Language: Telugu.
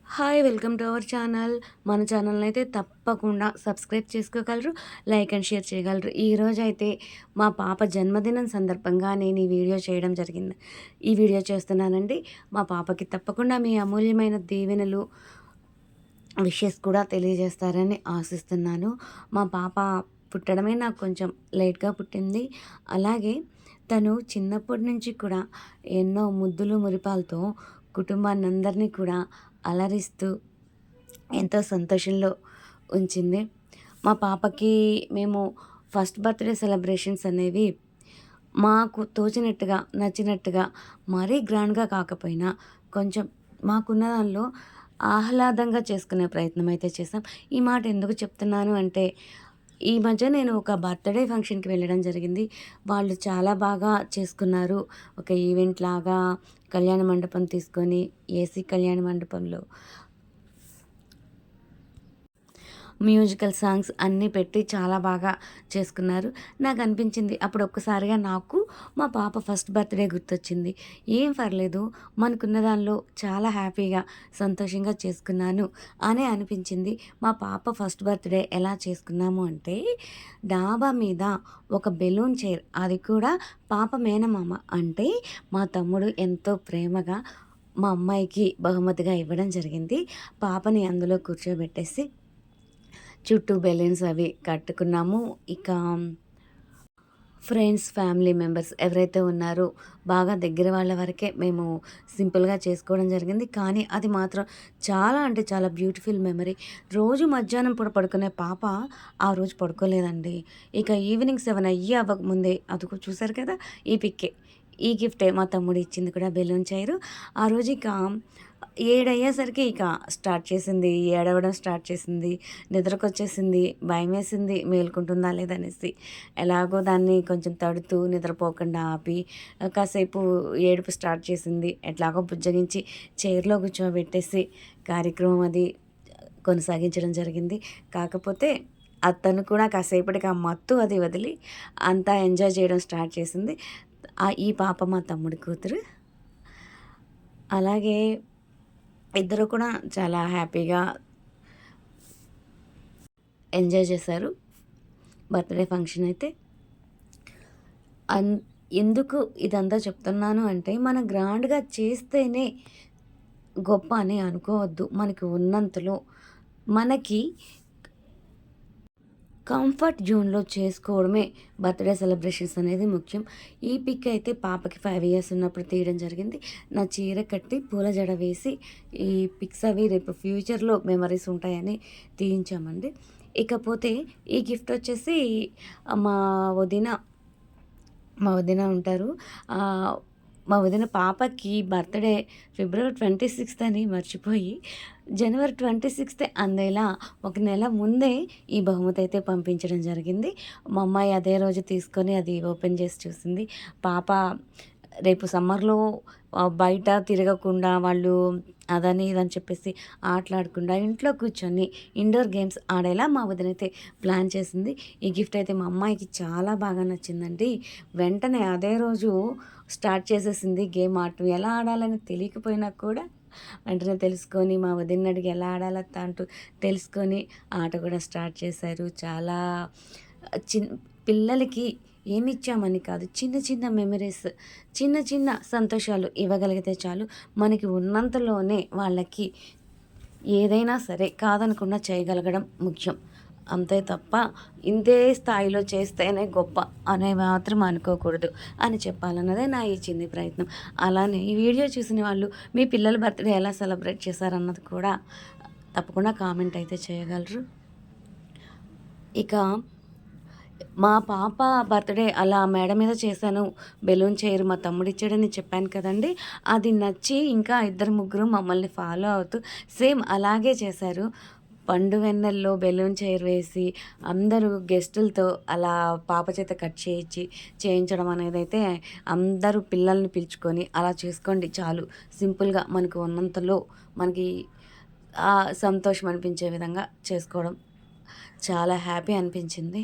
Hi! Welcome to our channel. మన ఛానల్‌ని అయితే తప్పకుండా సబ్స్క్రైబ్ చేసుకోగలరు. లైక్ అండ్ షేర్ చేయగలరు. ఈరోజైతే మా పాప జన్మదినం సందర్భంగా నేను ఈ వీడియో చేయడం జరిగింది. ఈ వీడియో చేస్తున్నానండి. మా పాపకి తప్పకుండా మీ అమూల్యమైన దీవెనలు, విషెస్ కూడా తెలియజేస్తారని ఆశిస్తున్నాను. మా పాప పుట్టడమే నాకు కొంచెం లేట్‌గా పుట్టింది. అలాగే తను చిన్నప్పటి నుంచి కూడా ఎన్నో ముద్దులు, మురిపాలతో కుటుంబాన్నందరినీ కూడా అలరిస్తూ ఎంతో సంతోషంలో ఉంచింది. మా పాపకి మేము ఫస్ట్ బర్త్‌డే సెలబ్రేషన్స్ అనేవి మాకు తోచినట్టుగా, నచ్చినట్టుగా మరీ గ్రాండ్‌గా కాకపోయినా కొంచెం మాకున్న దానిలో ఆహ్లాదంగా చేసుకునే ప్రయత్నం అయితే చేశాం. ఈ మాట ఎందుకు చెప్తున్నాను అంటే, ఈ మధ్య నేను ఒక బర్త్‌డే ఫంక్షన్‌కి వెళ్ళడం జరిగింది. వాళ్ళు చాలా బాగా చేసుకున్నారు. ఒక ఈవెంట్ లాగా కళ్యాణ మండపం తీసుకొని, ఏసీ కళ్యాణ మండపంలో మ్యూజికల్ సాంగ్స్ అన్నీ పెట్టి చాలా బాగా చేసుకున్నారు. నాకు అనిపించింది అప్పుడు ఒక్కసారిగా నాకు మా పాప ఫస్ట్ బర్త్‌డే గుర్తొచ్చింది. ఏం పర్లేదు మనకున్న దానిలో చాలా హ్యాపీగా, సంతోషంగా చేసుకున్నాను అనే అనిపించింది. మా పాప ఫస్ట్ బర్త్‌డే ఎలా చేసుకున్నాము అంటే, డాబా మీద ఒక బెలూన్ చైర్, అది కూడా పాప మేనమామ అంటే మా తమ్ముడు ఎంతో ప్రేమగా మా అమ్మాయికి బహుమతిగా ఇవ్వడం జరిగింది. పాపని అందులో కూర్చోబెట్టేసి చుట్టూ బెలూన్స్ అవి కట్టుకున్నాము. ఇక ఫ్రెండ్స్, ఫ్యామిలీ మెంబర్స్ ఎవరైతే ఉన్నారో బాగా దగ్గర వాళ్ళ వరకే మేము సింపుల్‌గా చేసుకోవడం జరిగింది. కానీ అది మాత్రం చాలా అంటే చాలా బ్యూటిఫుల్ మెమరీ. రోజు మధ్యాహ్నం పూట పడుకునే పాప ఆ రోజు పడుకోలేదండి. ఇక ఈవినింగ్ 7 అవ్వకముందే అదిగో చూసారు కదా! ఈ పిక్కే. ఈ గిఫ్టే మా తమ్ముడు ఇచ్చింది కూడా బెలూన్ చైరు. ఆ రోజు ఇక 7 అయ్యేసరికి ఇక స్టార్ట్ చేసింది. ఏడవడం స్టార్ట్ చేసింది. నిద్రకొచ్చేసింది. భయమేసింది మేలుకుంటుందా లేదనేసి. ఎలాగో దాన్ని కొంచెం తడుతూ నిద్రపోకుండా ఆపి కాసేపు ఏడుపు స్టార్ట్ చేసింది. ఎట్లాగో బుజ్జగించి చైర్‌లో కూర్చోబెట్టేసి కార్యక్రమం అది కొనసాగించడం జరిగింది. కాకపోతే తను కూడా కాసేపటికి ఆ మత్తు అది వదిలి అంతా ఎంజాయ్ చేయడం స్టార్ట్ చేసింది. ఈ పాప మా తమ్ముడి కూతురు. అలాగే ఇద్దరు కూడా చాలా హ్యాపీగా ఎంజాయ్ చేశారు బర్త్‌డే ఫంక్షన్ అయితే. అన్ ఎందుకు ఇదంతా చెప్తున్నాను అంటే, మనం గ్రాండ్‌గా చేస్తేనే గొప్ప అని అనుకోవద్దు. మనకి ఉన్నంతలో మనకి కంఫర్ట్ జోన్‌లో చేసుకోవడమే బర్త్‌డే సెలబ్రేషన్స్ అనేది ముఖ్యం. ఈ పిక్ అయితే పాపకి 5 ఇయర్స్ ఉన్నప్పుడు తీయడం జరిగింది. నా చీర కట్టి పూల జడ వేసి ఈ పిక్స్ అవి రేపు ఫ్యూచర్‌లో మెమరీస్ ఉంటాయని తీయించామండి. ఇకపోతే ఈ గిఫ్ట్ వచ్చేసి మా వదిన మా వదిన ఉంటారు. ఆహ్, మా వదిన పాపకి బర్త్‌డే ఫిబ్రవరి 26 అని మర్చిపోయి జనవరి 26 అందేలా ఒక నెల ముందే ఈ బహుమతి అయితే పంపించడం జరిగింది. మా అమ్మాయి అదే రోజు తీసుకొని అది ఓపెన్ చేసి చూసింది. పాప రేపు సమ్మర్‌లో బయట తిరగకుండా వాళ్ళు అదని ఇదని చెప్పేసి ఆటలాడకుండా ఇంట్లో కూర్చొని ఇండోర్ గేమ్స్ ఆడేలా మా వదినైతే ప్లాన్ చేసింది. ఈ గిఫ్ట్ అయితే మా అమ్మాయికి చాలా బాగా నచ్చిందండి. వెంటనే అదే రోజు స్టార్ట్ చేసేసింది గేమ్ ఆడటం. ఎలా ఆడాలని తెలియకపోయినా కూడా వెంటనే తెలుసుకొని మా వదినని అడిగి ఎలా ఆడాలి అత్త అంటూ తెలుసుకొని ఆట కూడా స్టార్ట్ చేశారు. చాలా చిన్ పిల్లలకి ఏమిచ్చామని కాదు, చిన్న చిన్న మెమరీస్, చిన్న చిన్న సంతోషాలు ఇవ్వగలిగితే చాలు. మనకి ఉన్నంతలోనే వాళ్ళకి ఏదైనా సరే కాదనకుండా చేయగలగడం ముఖ్యం. అంతే తప్ప ఇంతే స్థాయిలో చేస్తేనే గొప్ప అని మాత్రం అనుకోకూడదు అని చెప్పాలన్నదే నా ఈ చిన్ని ప్రయత్నం. అలానే ఈ వీడియో చూసిన వాళ్ళు మీ పిల్లల బర్త్‌డే ఎలా సెలబ్రేట్ చేశారన్నది కూడా తప్పకుండా కామెంట్ అయితే చేయగలరు. ఇక మా పాప బర్త్‌డే అలా మేడ మీద చేశాను. బెలూన్ చైర్ మా తమ్ముడిచ్చాడని చెప్పాను కదండీ! అది నచ్చి ఇంకా ఇద్దరు, ముగ్గురు మమ్మల్ని ఫాలో అవుతూ సేమ్ అలాగే చేశారు. పండు వెన్నెల్లో బెలూన్ చైర్ వేసి అందరూ గెస్టులతో అలా పాప చేత కట్ చేయించడం అనేదైతే అందరూ పిల్లల్ని పిలుచుకొని అలా చేసుకోండి చాలు. సింపుల్‌గా మనకు ఉన్నంతలో మనకి సంతోషం అనిపించే విధంగా చేసుకోవడం చాలా హ్యాపీ అనిపించింది.